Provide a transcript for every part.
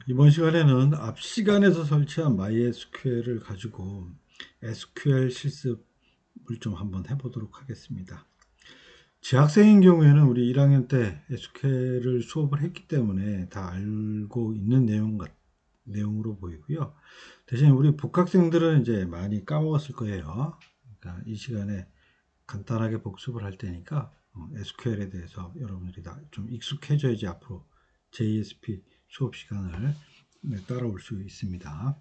이번 시간에는 앞 시간에서 설치한 MySQL을 가지고 SQL 실습을 좀 한번 해보도록 하겠습니다. 재학생인 경우에는 우리 1학년 때 SQL을 수업을 했기 때문에 다 알고 있는 내용으로 보이고요. 대신 우리 복학생들은 이제 많이 까먹었을 거예요. 그러니까 이 시간에 간단하게 복습을 할 테니까 SQL에 대해서 여러분들이 다 좀 익숙해져야지 앞으로 JSP 수업 시간을 따라올 수 있습니다.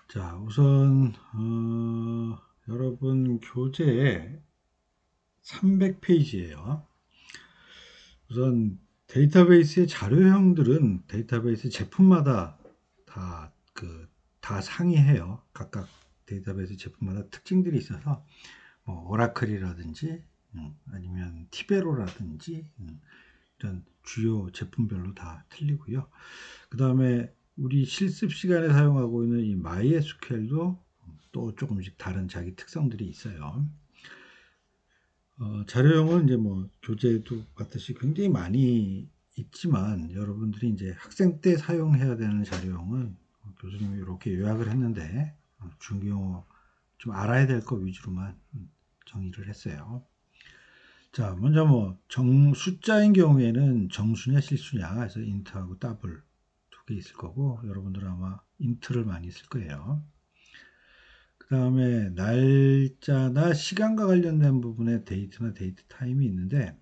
자, 우선 여러분 교재 300페이지예요. 우선 데이터베이스의 자료형들은 데이터베이스 제품마다 다 상이해요. 각각 데이터베이스 제품마다 특징들이 있어서 뭐 오라클이라든지 아니면 티베로라든지 이런 주요 제품별로 다 틀리고요. 그 다음에 우리 실습 시간에 사용하고 있는 이 MySQL도 또 조금씩 다른 자기 특성들이 있어요. 자료형은 이제 뭐 교재도 봤듯이 굉장히 많이 있지만 여러분들이 이제 학생 때 사용해야 되는 자료형은 교수님이 이렇게 요약을 했는데 중요 좀 알아야 될 거 위주로만 정의를 했어요. 자, 먼저 뭐 숫자인 경우에는 정수냐 실수냐 해서 인트하고 더블 두 개 있을 거고 여러분들은 아마 인트를 많이 쓸 거예요. 그 다음에 날짜나 시간과 관련된 부분에 데이트나 데이트 타임이 있는데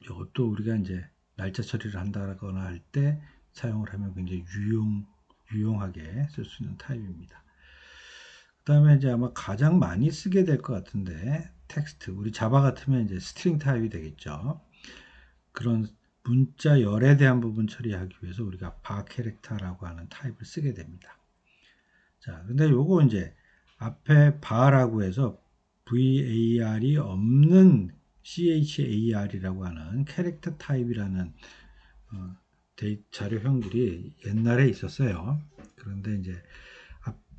이것도 우리가 이제 날짜 처리를 한다거나 할 때 사용을 하면 굉장히 유용하게 쓸 수 있는 타입입니다. 그 다음에 이제 아마 가장 많이 쓰게 될 것 같은데 텍스트, 우리 자바 같으면 이제 스트링 타입이 되겠죠. 그런 문자 열에 대한 부분 처리하기 위해서 우리가 바 캐릭터라고 하는 타입을 쓰게 됩니다. 자, 근데 요거 이제 앞에 바라고 해서 var이 없는 char이라고 하는 캐릭터 타입이라는 자료형들이 옛날에 있었어요. 그런데 이제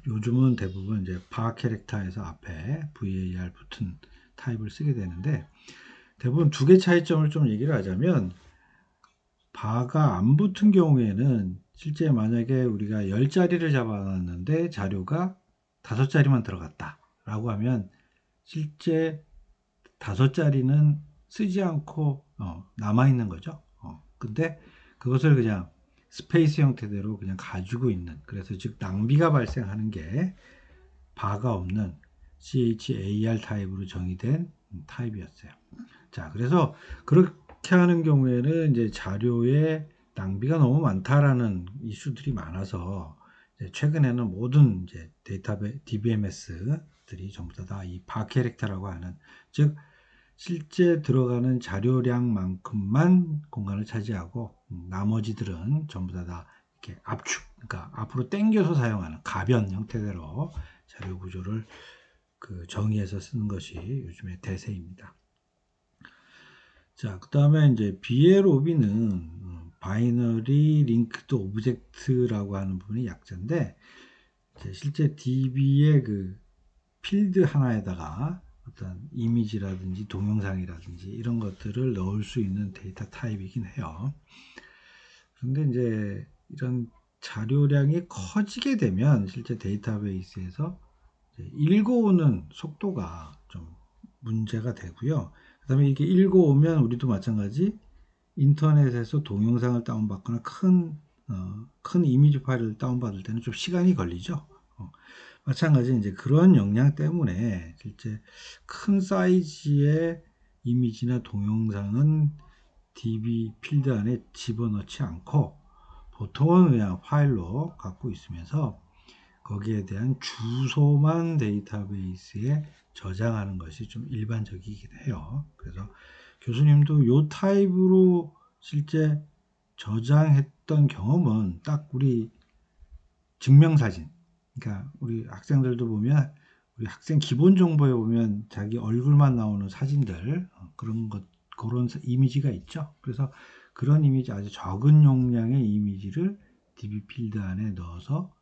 요즘은 대부분 이제 바 캐릭터에서 앞에 var 붙은 타입을 쓰게 되는데 대부분 두 개 차이점을 좀 얘기를 하자면 바가 안 붙은 경우에는 실제 만약에 우리가 10자리를 잡아놨는데 자료가 5자리만 들어갔다 라고 하면 실제 5자리는 쓰지 않고 남아있는 거죠. 근데 그것을 그냥 스페이스 형태대로 그냥 가지고 있는, 그래서 즉 낭비가 발생하는 게 바가 없는 char 타입으로 정의된 타입이었어요. 자, 그래서 그렇게 하는 경우에는 이제 자료에 낭비가 너무 많다라는 이슈들이 많아서 최근에는 모든 이제 DBMS들이 전부 다 이 바 캐릭터라고 하는, 즉 실제 들어가는 자료량만큼만 공간을 차지하고 나머지들은 전부 다 이렇게 압축, 그러니까 앞으로 당겨서 사용하는 가변 형태대로 자료 구조를 정의해서 쓰는 것이 요즘의 대세입니다. 자, 그 다음에 이제 BLOB는 바이너리 링크드 오브젝트라고 하는 부분이 약자인데 실제 DB의 그 필드 하나에다가 어떤 이미지라든지 동영상이라든지 이런 것들을 넣을 수 있는 데이터 타입이긴 해요. 그런데 이제 이런 자료량이 커지게 되면 실제 데이터베이스에서 읽어오는 속도가 좀 문제가 되고요. 그 다음에 이게 읽어오면 우리도 마찬가지 인터넷에서 동영상을 다운받거나 큰 이미지 파일을 다운받을 때는 좀 시간이 걸리죠. 마찬가지 이제 그런 역량 때문에 실제 큰 사이즈의 이미지나 동영상은 DB 필드 안에 집어넣지 않고 보통은 그냥 파일로 갖고 있으면서 거기에 대한 주소만 데이터베이스에 저장하는 것이 좀 일반적이긴 해요. 그래서 교수님도 이 타입으로 실제 저장했던 경험은 딱 우리 증명사진, 그러니까 우리 학생들도 보면 우리 학생 기본 정보에 보면 자기 얼굴만 나오는 사진들 그런 이미지가 있죠. 그래서 그런 이미지, 아주 적은 용량의 이미지를 DB 필드 안에 넣어서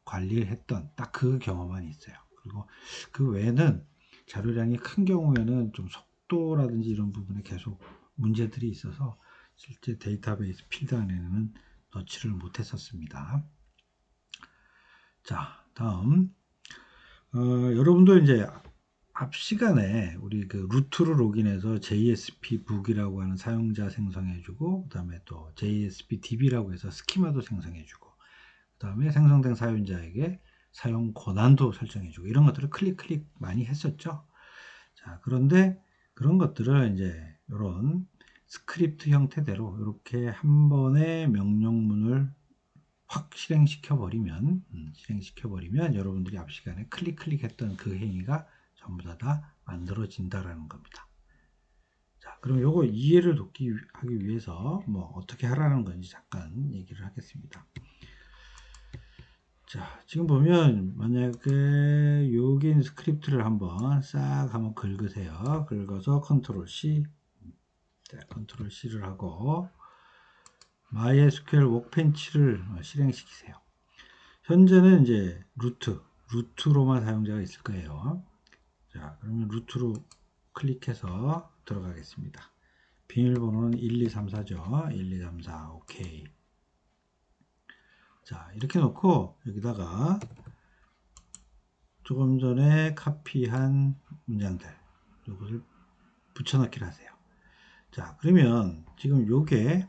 관리를 했던 딱 그 경험만 있어요. 그리고 그 외에는 자료량이 큰 경우에는 좀 속도라든지 이런 부분에 계속 문제들이 있어서 실제 데이터베이스 필드 안에는 넣지를 못했었습니다. 자, 다음 여러분도 이제 앞 시간에 우리 그 루트로 로그인해서 JSP 북이라고 하는 사용자 생성해주고, 그 다음에 또 JSP DB라고 해서 스키마도 생성해주고, 그 다음에 생성된 사용자에게 사용 권한도 설정해주고, 이런 것들을 클릭 많이 했었죠. 자, 그런데 그런 것들을 이제 이런 스크립트 형태대로 이렇게 한 번에 명령문을 확 실행시켜 버리면 여러분들이 앞 시간에 클릭했던 그 행위가 전부 다 만들어진다라는 겁니다. 자, 그럼 요거 이해를 하기 위해서 뭐 어떻게 하라는 건지 잠깐 얘기를 하겠습니다. 자, 지금 보면 만약에 여기 스크립트를 한번 싹 한번 긁으세요. 긁어서 컨트롤 C, 컨트롤 C를 하고 MySQL 워크벤치를 실행시키세요. 현재는 이제 루트로만 사용자가 있을 거예요. 자, 그러면 루트로 클릭해서 들어가겠습니다. 비밀번호는 1234죠. 1234, 오케이. 자, 이렇게 놓고 여기다가 조금 전에 카피한 문장들, 이것을 붙여넣기를 하세요. 자, 그러면 지금 요게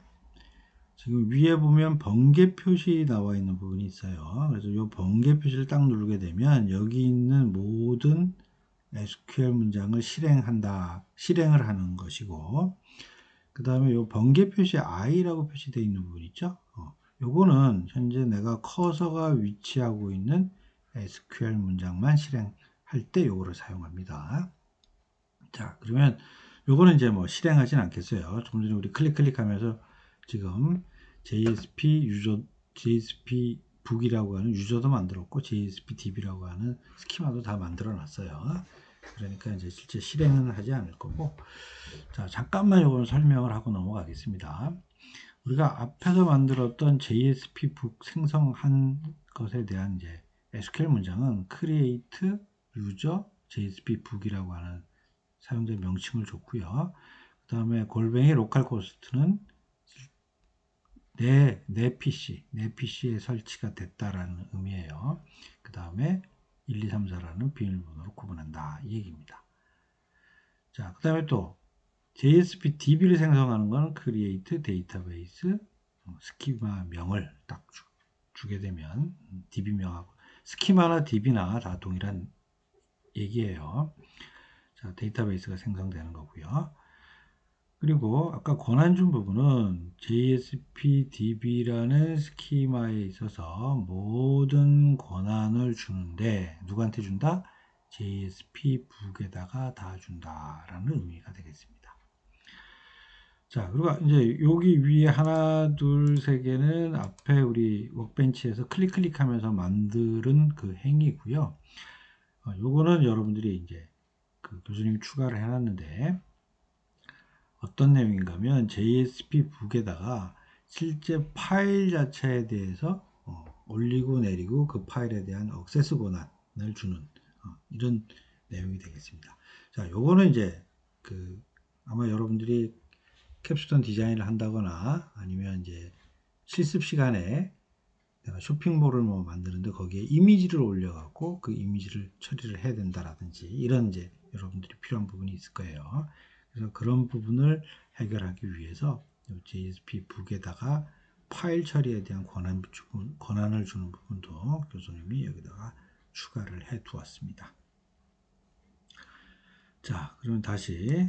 지금 위에 보면 번개 표시 나와 있는 부분이 있어요. 그래서 이 번개 표시를 딱 누르게 되면 여기 있는 모든 SQL 문장을 실행을 하는 것이고, 그 다음에 이 번개 표시 I라고 표시되어 있는 부분 있죠? 요거는 현재 내가 커서가 위치하고 있는 SQL 문장만 실행할 때 요거를 사용합니다. 자, 그러면 요거는 이제 뭐 실행하진 않겠어요. 좀 전에 우리 클릭하면서 지금 JSP 북이라고 하는 유저도 만들었고 JSP DB라고 하는 스키마도 다 만들어 놨어요. 그러니까 이제 실제 실행은 하지 않을 거고, 자, 잠깐만 요거는 설명을 하고 넘어가겠습니다. 우리가 앞에서 만들었던 JSP 북 생성한 것에 대한 이제 SQL 문장은 create user JSP 북이라고 하는 사용자 명칭을 줬고요. 그 다음에 골뱅이 로컬 호스트는 내 PC에 설치가 됐다라는 의미예요. 그 다음에 1234라는 비밀번호로 구분한다, 이 얘기입니다. 자, 그 다음에 또 JSP DB를 생성하는 건 create database 스키마 명을 딱 주게 되면 DB 명하고 스키마나 DB나 다 동일한 얘기예요. 자, 데이터베이스가 생성되는 거고요. 그리고 아까 권한 준 부분은 JSP DB라는 스키마에 있어서 모든 권한을 주는데 누구한테 준다? JSP 북에다가 다 준다라는 의미가 되겠습니다. 자, 그리고 이제 여기 위에 하나, 둘, 세 개는 앞에 우리 워크벤치에서 클릭하면서 만드는 그 행위고요. 요거는 여러분들이 이제 그 교수님이 추가를 해놨는데 어떤 내용인가 하면 JSP 북에다가 실제 파일 자체에 대해서 올리고 내리고 그 파일에 대한 액세스 권한을 주는 이런 내용이 되겠습니다. 자, 요거는 이제 그 아마 여러분들이 캡스톤 디자인을 한다거나 아니면 이제 실습 시간에 내가 쇼핑몰을 뭐 만드는데 거기에 이미지를 올려갖고 그 이미지를 처리를 해야 된다라든지 이런 이제 여러분들이 필요한 부분이 있을 거예요. 그래서 그런 부분을 해결하기 위해서 JSP 북에다가 파일 처리에 대한 권한을 주는 부분도 교수님이 여기다가 추가를 해 두었습니다. 자, 그러면 다시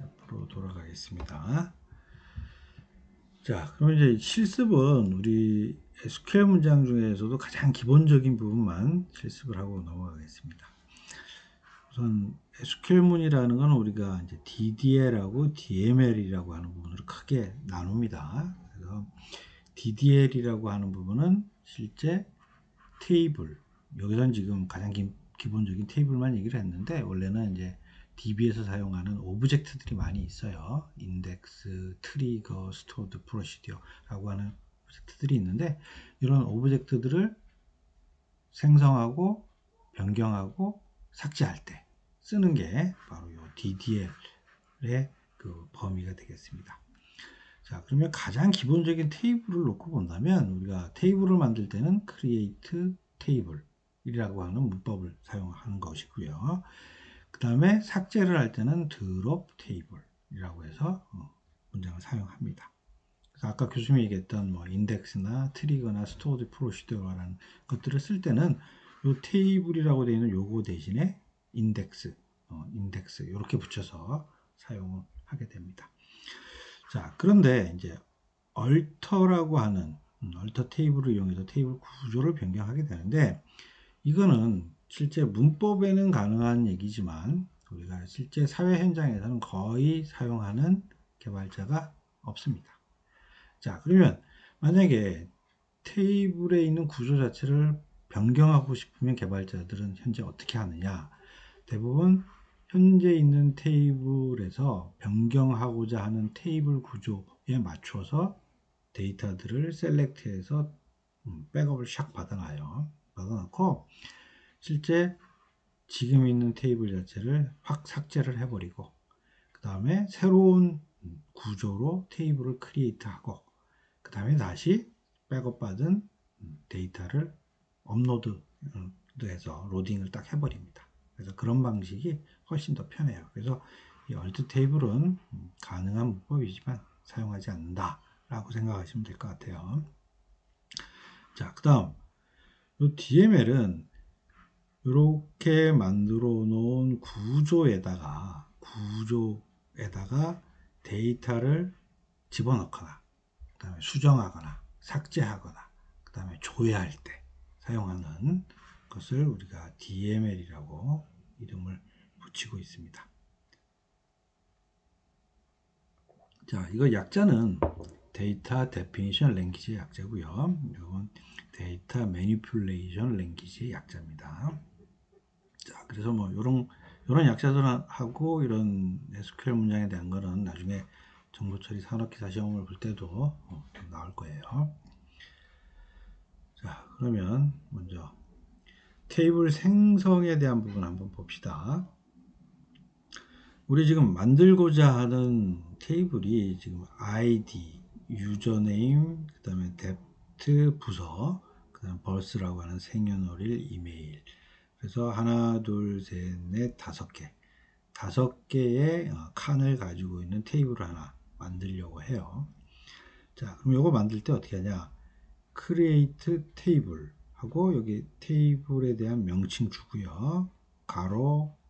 앞으로 돌아가겠습니다. 자, 그럼 이제 실습은 우리 SQL 문장 중에서도 가장 기본적인 부분만 실습을 하고 넘어가겠습니다. 우선 SQL문이라는 건 우리가 이제 DDL하고 DML이라고 하는 부분으로 크게 나눕니다. 그래서 DDL이라고 하는 부분은 실제 테이블, 여기서는 지금 가장 기본적인 테이블만 얘기를 했는데 원래는 이제 DB에서 사용하는 오브젝트들이 많이 있어요. 인덱스, 트리거, 스토어드, 프로시디어라고 하는 오브젝트들이 있는데 이런 오브젝트들을 생성하고 변경하고 삭제할 때 쓰는 게 바로 이 DDL의 그 범위가 되겠습니다. 자, 그러면 가장 기본적인 테이블을 놓고 본다면 우리가 테이블을 만들 때는 create table이라고 하는 문법을 사용하는 것이고요. 그 다음에 삭제를 할 때는 drop table이라고 해서 문장을 사용합니다. 그래서 아까 교수님이 얘기했던 뭐 인덱스나 트리거나 스토어드 프로시저라는 것들을 쓸 때는 요 테이블이라고 되어 있는 요거 대신에 인덱스 이렇게 붙여서 사용을 하게 됩니다. 자, 그런데 이제 얼터라고 하는 얼터 테이블을 이용해서 테이블 구조를 변경하게 되는데 이거는 실제 문법에는 가능한 얘기지만 우리가 실제 사회 현장에서는 거의 사용하는 개발자가 없습니다. 자, 그러면 만약에 테이블에 있는 구조 자체를 변경하고 싶으면 개발자들은 현재 어떻게 하느냐? 대부분 현재 있는 테이블에서 변경하고자 하는 테이블 구조에 맞춰서 데이터들을 셀렉트해서 백업을 샥 받아놔요. 받아놓고 실제 지금 있는 테이블 자체를 확 삭제를 해버리고 그 다음에 새로운 구조로 테이블을 크리에이트하고 그 다음에 다시 백업 받은 데이터를 업로드해서 로딩을 딱 해버립니다. 그래서 그런 방식이 훨씬 더 편해요. 그래서 이 얼트 테이블은 가능한 문법이지만 사용하지 않는다 라고 생각하시면 될 것 같아요. 자, 그 다음 이 DML은 이렇게 만들어 놓은 구조에다가 데이터를 집어넣거나 그 다음에 수정하거나 삭제하거나 그 다음에 조회할 때 사용하는 것을 우리가 DML이라고 이름을 붙이고 있습니다. 자, 이거 약자는 데이터 데피니션 랭귀지의 약자고요. 이건 데이터 매니플레이션 랭귀지의 약자입니다. 자, 그래서 뭐 이런 약자들하고 이런 SQL 문장에 대한 거는 나중에 정보 처리 산업기사 시험을 볼 때도 나올 거예요. 자, 그러면 먼저 테이블 생성에 대한 부분 한번 봅시다. 우리 지금 만들고자 하는 테이블이 지금 ID, 유저네임, 그 다음에 depth 부서, 그 다음에 birth라고 하는 생년월일, 이메일. 그래서 하나, 둘, 셋, 넷, 다섯 개의 칸을 가지고 있는 테이블을 하나 만들려고 해요. 자, 그럼 이거 만들 때 어떻게 하냐? create table 하고 여기 테이블에 대한 명칭 주고요.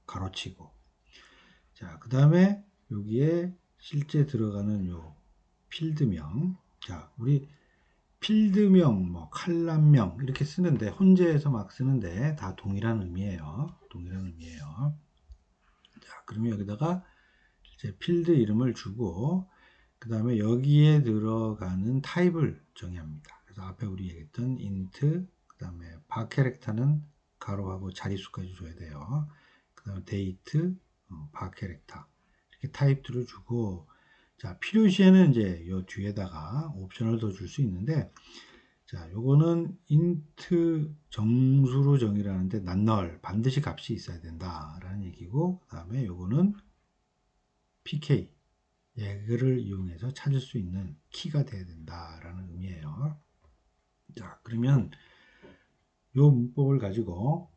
가로치고. 자, 그 다음에 여기에 실제 들어가는 요 필드명. 자, 우리 필드명, 뭐 칼럼명 이렇게 쓰는데 혼재해서 막 쓰는데 다 동일한 의미예요. 동일한 의미예요. 자, 그러면 여기다가 이제 필드 이름을 주고 그 다음에 여기에 들어가는 타입을 정의합니다. 그래서 앞에 우리 얘기했던 int 그 다음에 바캐릭터는 가로하고 자릿수까지 줘야 돼요. 그 다음에 date 바캐릭터 이렇게 타입들을 주고 자 필요시에는 이제 요 뒤에다가 옵션을 더 줄 수 있는데 자 요거는 int 정수로 정의를 하는데 none 반드시 값이 있어야 된다 라는 얘기고 그 다음에 요거는 pk 얘를 이용해서 찾을 수 있는 키가 돼야 된다라는 의미예요. 자, 그러면 이 문법을 가지고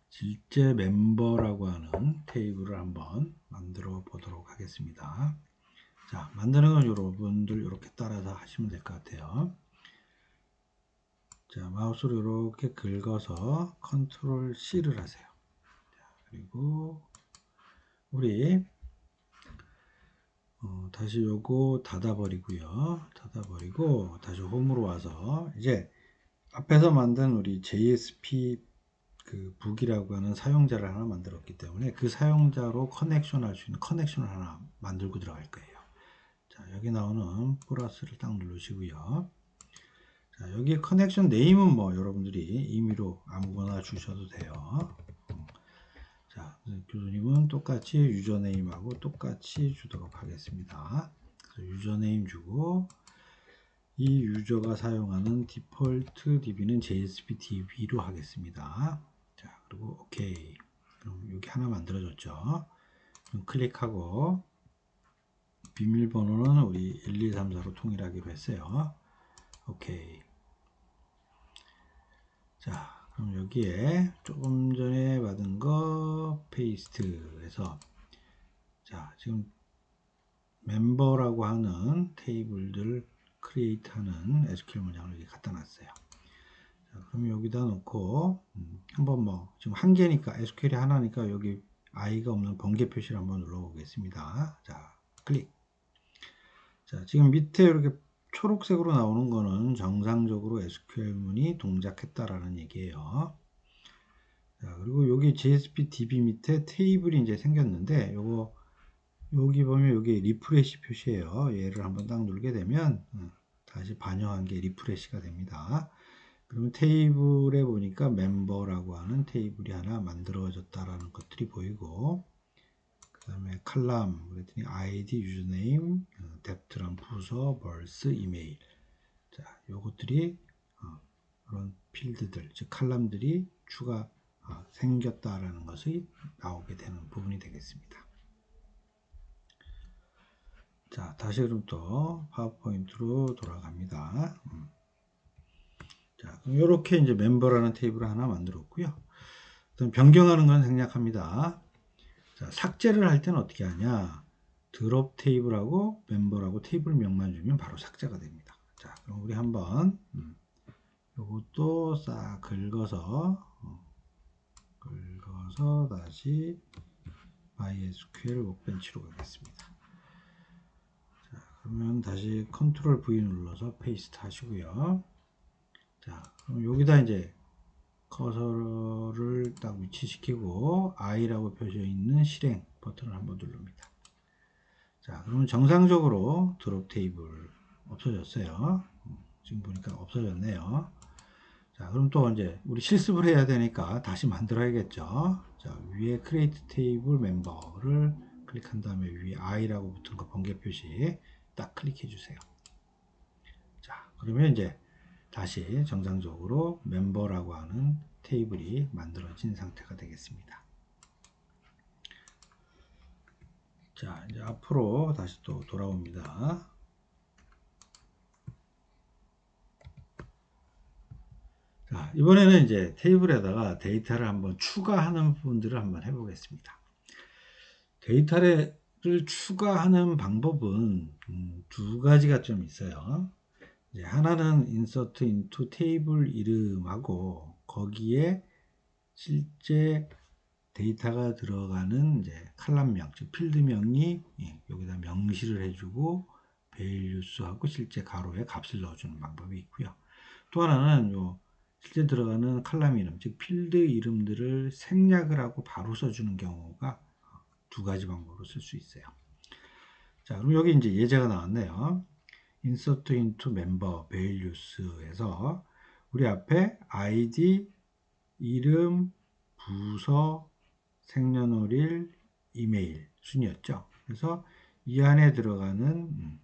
실제 멤버라고 하는 테이블을 한번 만들어 보도록 하겠습니다. 자, 만드는 건 여러분들 이렇게 따라서 하시면 될 것 같아요. 자, 마우스로 이렇게 긁어서 컨트롤 C를 하세요. 자, 그리고 우리 다시 요거 닫아버리고요. 닫아버리고 다시 홈으로 와서 이제 앞에서 만든 우리 JSP 그 북이라고 하는 사용자를 하나 만들었기 때문에 그 사용자로 커넥션 할 수 있는 커넥션을 하나 만들고 들어갈 거예요. 자, 여기 나오는 플러스를 딱 누르시고요. 자, 여기 커넥션 네임은 뭐 여러분들이 임의로 아무거나 주셔도 돼요. 자, 교수님은 똑같이 유저네임하고 똑같이 주도록 하겠습니다. 그래서 유저네임 주고 이 유저가 사용하는 디폴트 DB는 JSP DB로 하겠습니다. 자, 그리고 OK. 그럼 여기 하나 만들어졌죠. 그럼 클릭하고 비밀번호는 우리 1234로 통일하기로 했어요. 오케이. 자, 그럼 여기에 조금 전에 받은 거 페이스트해서, 자, 지금 멤버라고 하는 테이블들 크리에이트 하는 SQL 문장을 여기 갖다 놨어요. 자, 그럼 여기다 놓고 한번 뭐 지금 한 개니까 SQL이 하나니까 여기 I가 없는 번개 표시를 한번 눌러보겠습니다. 자, 클릭. 자, 지금 밑에 이렇게 초록색으로 나오는 거는 정상적으로 SQL문이 동작했다라는 얘기예요. 자, 그리고 여기 JSP DB 밑에 테이블이 이제 생겼는데 요거 여기 보면 여기 리프레시 표시예요. 얘를 한번 딱 누르게 되면 다시 반영한 게 리프레시가 됩니다. 그러면 테이블에 보니까 멤버라고 하는 테이블이 하나 만들어졌다라는 것들이 보이고, 그 다음에 칼럼 그랬더니 ID, 유저네임, 뎁트란 부서, 벌스, 이메일. 자, 요것들이 그런 필드들, 즉 칼럼들이 추가 생겼다라는 것이 나오게 되는 부분이 되겠습니다. 자, 다시 그럼 또 파워포인트로 돌아갑니다. 자, 그럼 이렇게 이제 멤버라는 테이블을 하나 만들었고요. 그다음 변경하는 건 생략합니다. 자, 삭제를 할 때는 어떻게 하냐? 드롭 테이블하고 멤버라고 테이블명만 주면 바로 삭제가 됩니다. 자, 그럼 우리 한번 요것도 싹 긁어서 다시 MySQL workbench로 가겠습니다. 자, 그러면 다시 컨트롤 V 눌러서 페이스트 하시고요. 자, 그럼 여기다 이제 커서를 딱 위치시키고 I라고 표시되어 있는 실행 버튼을 한번 누릅니다. 자, 그러면 정상적으로 드롭 테이블 없어졌어요. 지금 보니까 없어졌네요. 자, 그럼 또 이제 우리 실습을 해야 되니까 다시 만들어야겠죠. 자, 위에 create table member를 클릭한 다음에 위에 I라고 붙은 거 번개 표시 딱 클릭해 주세요. 자, 그러면 이제 다시 정상적으로 멤버라고 하는 테이블이 만들어진 상태가 되겠습니다. 자, 이제 앞으로 다시 또 돌아옵니다. 자, 이번에는 이제 테이블에다가 데이터를 한번 추가하는 부분들을 한번 해보겠습니다. 데이터를 추가하는 방법은 두 가지가 좀 있어요. 이제 하나는 insert into 테이블 이름하고 거기에 실제 데이터가 들어가는 이제 칼럼명, 즉 필드명이 여기다 명시를 해주고 values하고 실제 가로에 값을 넣어주는 방법이 있고요. 또 하나는 요 실제 들어가는 칼럼 이름, 즉 필드 이름들을 생략을 하고 바로 써주는 경우가 두 가지 방법으로 쓸 수 있어요. 자, 그럼 여기 이제 예제가 나왔네요. insert into member values에서 우리 앞에 ID, 이름, 부서, 생년월일, 이메일 순이었죠. 그래서 이 안에 들어가는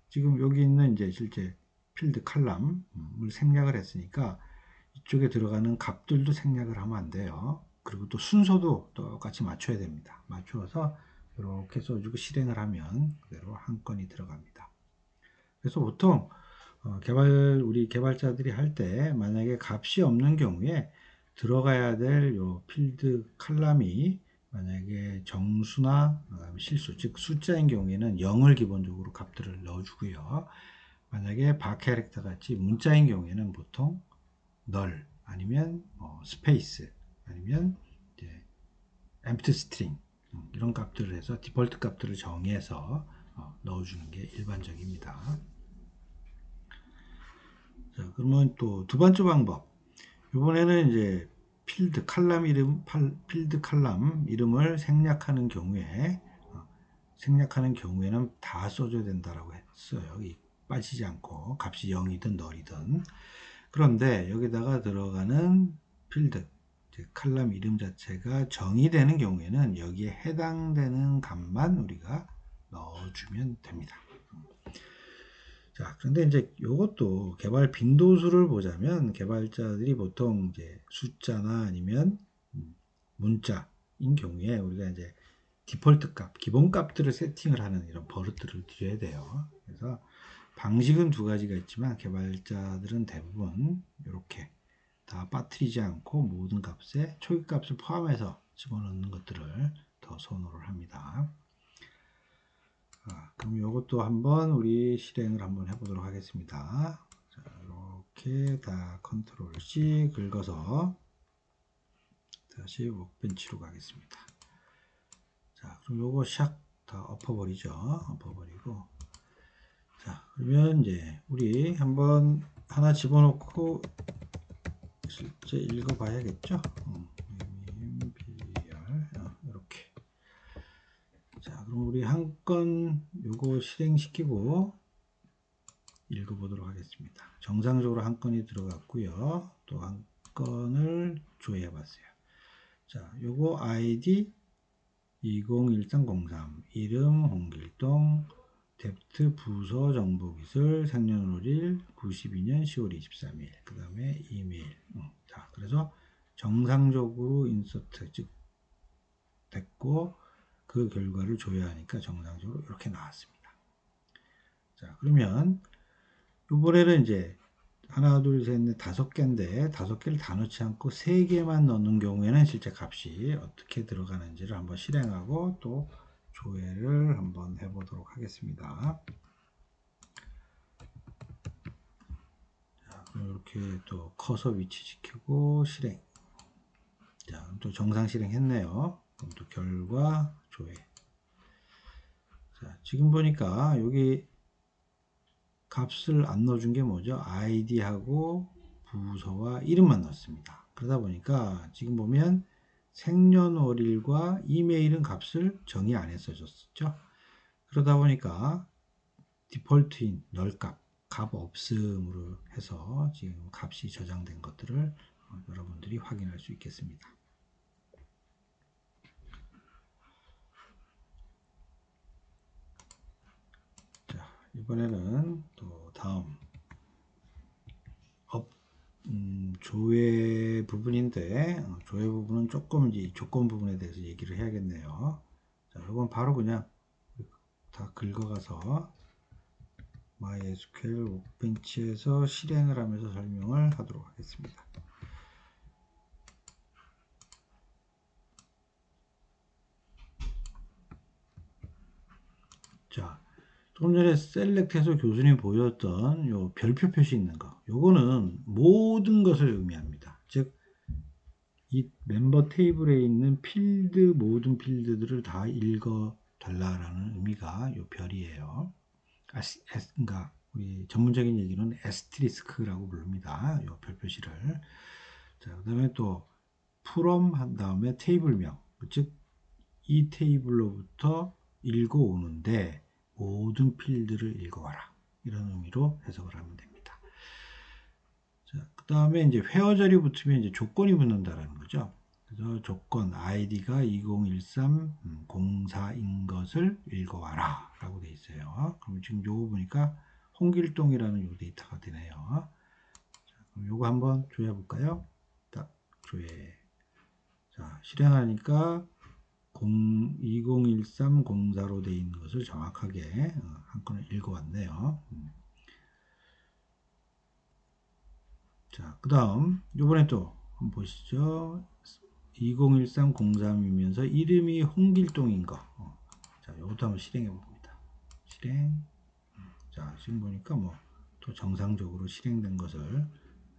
지금 여기 있는 이제 실제 필드 칼럼을 생략을 했으니까 이쪽에 들어가는 값들도 생략을 하면 안 돼요. 그리고 또 순서도 똑같이 맞춰야 됩니다. 맞추어서 이렇게 써주고 실행을 하면 그대로 한 건이 들어갑니다. 그래서 보통 우리 개발자들이 할 때 만약에 값이 없는 경우에 들어가야 될 요 필드 칼럼이 만약에 정수나 실수, 즉 숫자인 경우에는 0을 기본적으로 값들을 넣어주고요. 만약에 바 캐릭터 같이 문자인 경우에는 보통 null 아니면 스페이스 아니면 이제 empty string 이런 값들을 해서 디폴트 값들을 정해서 넣어주는 게 일반적입니다. 자, 그러면 또 두 번째 방법. 이번에는 이제 필드 칼럼 이름을 생략하는 경우에는 다 써줘야 된다라고 했어요. 빠지지 않고 값이 0이든 null이든. 그런데 여기다가 들어가는 필드, 즉 칼럼 이름 자체가 정의되는 경우에는 여기에 해당되는 값만 우리가 넣어주면 됩니다. 자, 그런데 이제 이것도 개발 빈도수를 보자면 개발자들이 보통 이제 숫자나 아니면 문자인 경우에 우리가 이제 디폴트 값, 기본 값들을 세팅을 하는 이런 버릇들을 드려야 돼요. 그래서 방식은 두 가지가 있지만 개발자들은 대부분 이렇게 다 빠뜨리지 않고 모든 값에 초기 값을 포함해서 집어넣는 것들을 더 선호를 합니다. 그럼 이것도 한번 우리 실행을 한번 해보도록 하겠습니다. 자, 이렇게 다 컨트롤 C 긁어서 다시 워크벤치로 가겠습니다. 자, 그럼 요거 샥 다 엎어버리죠. 엎어버리고. 자, 그러면 이제 우리 한번 하나 집어넣고 실제 읽어봐야겠죠. 이렇게. 자, 그럼 우리 한 건 요거 실행시키고 읽어보도록 하겠습니다. 정상적으로 한 건이 들어갔고요. 또 한 건을 조회해봤어요. 자, 요거 아이디 201303 이름 홍길동 뎁트 부서 정보기술 생년월일 92년 10월 23일 그 다음에 이메일 자 그래서 정상적으로 인서트 즉 됐고 그 결과를 조회하니까 정상적으로 이렇게 나왔습니다. 자 그러면 이번에는 이제 하나 둘셋넷 다섯 개인데 다섯 개를 다 넣지 않고 세 개만 넣는 경우에는 실제 값이 어떻게 들어가는지를 한번 실행하고 또 조회를 한번 해보도록 하겠습니다. 자, 이렇게 또 커서 위치 지키고 실행. 자, 또 정상 실행했네요. 그럼 또 결과 조회. 자, 지금 보니까 여기 값을 안 넣어준 게 뭐죠? 아이디하고 부서와 이름만 넣었습니다. 그러다 보니까 지금 보면 생년월일과 이메일은 값을 정의 안 했어줬죠. 그러다 보니까 디폴트인 널값, 값 없음으로 해서 지금 값이 저장된 것들을 여러분들이 확인할 수 있겠습니다. 자, 이번에는 또 다음 조회 부분인데 조회 부분은 조금 이제 조건 부분에 대해서 얘기를 해야겠네요. 자, 이건 바로 그냥 다 긁어가서 MySQL 워크벤치에서 실행을 하면서 설명을 하도록 하겠습니다. 자, 조금 전에 셀렉트해서 교수님 보였던 요 별표 표시 있는 거, 요거는 모든 것을 의미합니다. 즉, 이 멤버 테이블에 있는 필드, 모든 필드들을 다 읽어 달라라는 의미가 요 별이에요. 그러니까 우리 전문적인 얘기는 에스트리스크라고 부릅니다. 요 별 표시를. 자, 그다음에 또 from 한 다음에 테이블명, 즉 이 테이블로부터 읽어오는데 모든 필드를 읽어와라. 이런 의미로 해석을 하면 됩니다. 자, 그 다음에 이제 회어 자리 붙으면 이제 조건이 붙는다라는 거죠. 그래서 조건 id가 2013 04인 것을 읽어와라 라고 되어 있어요. 그럼 지금 요거 보니까 홍길동이라는 요 데이터가 되네요. 자, 그럼 요거 한번 조회해 볼까요? 딱 조회. 자, 실행하니까 201304로 되어 있는 것을 정확하게 한 건을 읽어왔네요. 자, 그 다음 이번에 또 한번 보시죠. 201303이면서 이름이 홍길동인 거. 자, 이것도 한번 실행해 봅니다. 실행. 자, 지금 보니까 뭐 또 정상적으로 실행된 것을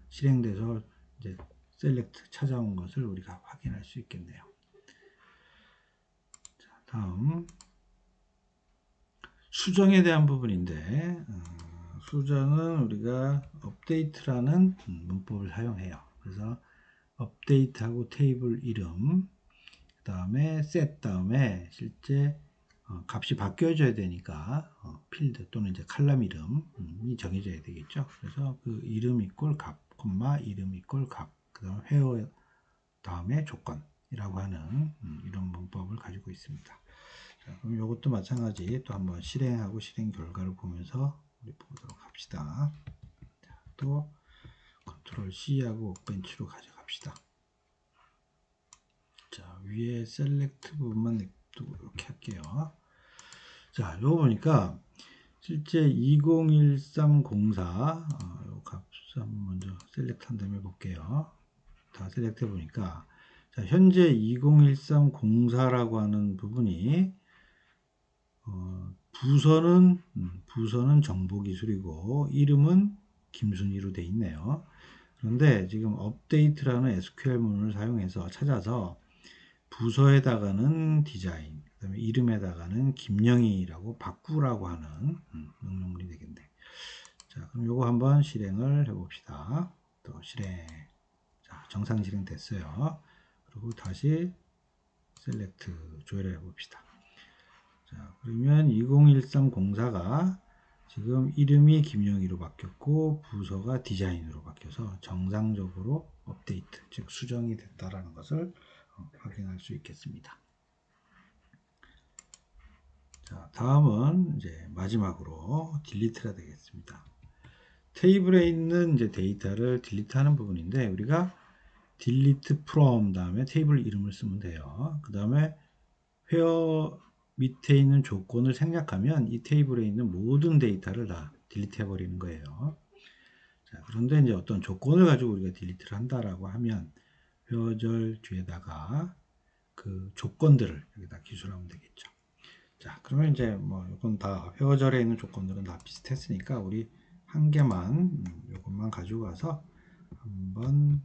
실행돼서 이제 셀렉트 찾아온 것을 우리가 확인할 수 있겠네요. 자, 다음 수정에 대한 부분인데 수정은 우리가 업데이트라는 문법을 사용해요. 그래서 업데이트하고 테이블 이름 그 다음에 set 다음에 실제 값이 바뀌어져야 되니까 필드 또는 이제 칼럼 이름이 정해져야 되겠죠. 그래서 그 이름 이꼴 값, 콤마 이름 이꼴 값, 그 다음에 회어 다음에 조건이라고 하는 이런 문법을 가지고 있습니다. 자, 그럼 이것도 마찬가지 또 한번 실행하고 실행 결과를 보면서 우리 보도록 합시다. 자, 또 컨트롤 C하고 워크벤치로 가져갑시다. 자, 위에 셀렉트 부분만 놔두고 이렇게 할게요. 자, 요거 보니까 실제 201304 요 값을 한번 먼저 셀렉트 한 다음에 볼게요. 다 셀렉트 해 보니까 자, 현재 201304라고 하는 부분이 부서는 정보기술이고 이름은 김순희로 돼 있네요. 그런데 지금 업데이트라는 SQL문을 사용해서 찾아서 부서에다가는 디자인, 그다음에 이름에다가는 김영희라고 바꾸라고 하는 명령문이 되겠네. 자, 그럼 요거 한번 실행을 해봅시다. 또 실행. 자, 정상 실행 됐어요. 그리고 다시 셀렉트 조회를 해봅시다. 자, 그러면 201304가 지금 이름이 김영희로 바뀌었고 부서가 디자인으로 바뀌어서 정상적으로 업데이트, 즉 수정이 됐다라는 것을 확인할 수 있겠습니다. 자, 다음은 이제 마지막으로 딜리트가 되겠습니다. 테이블에 있는 이제 데이터를 딜리트하는 부분인데 우리가 delete from 다음에 테이블 이름을 쓰면 돼요. 그 다음에 where 밑에 있는 조건을 생략하면 이 테이블에 있는 모든 데이터를 다 딜리트 해버리는 거예요. 자, 그런데 이제 어떤 조건을 가지고 우리가 딜리트를 한다라고 하면 where절 뒤에다가 그 조건들을 여기다 기술하면 되겠죠. 자, 그러면 이제 뭐 이건 다 where절에 있는 조건들은 다 비슷했으니까 우리 한 개만 이것만 가지고 가서 한번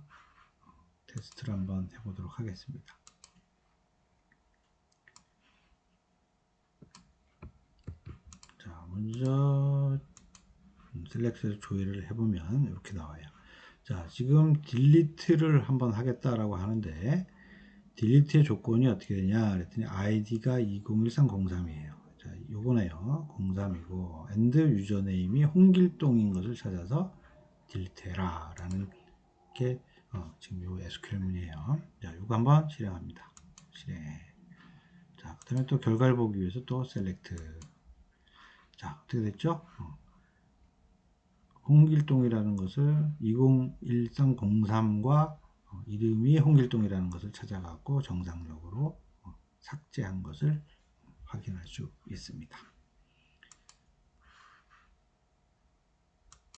테스트를 한번 해보도록 하겠습니다. 자, 먼저 셀렉트에서 조회를 해보면 이렇게 나와요. 자, 지금 딜리트를 한번 하겠다라고 하는데 딜리트의 조건이 어떻게 되냐 그랬더니 id가 201303이에요. 자, 요거네요. 03이고 and 유저네임이 홍길동인 것을 찾아서 딜리트 해라 라는 게 지금 요 SQL문이에요. 자, 요거 한번 실행합니다. 실행. 자, 그 다음에 또 결과를 보기 위해서 또 셀렉트. 자, 어떻게 됐죠? 홍길동이라는 것을 201303과 이름이 홍길동이라는 것을 찾아갖고 정상적으로 삭제한 것을 확인할 수 있습니다.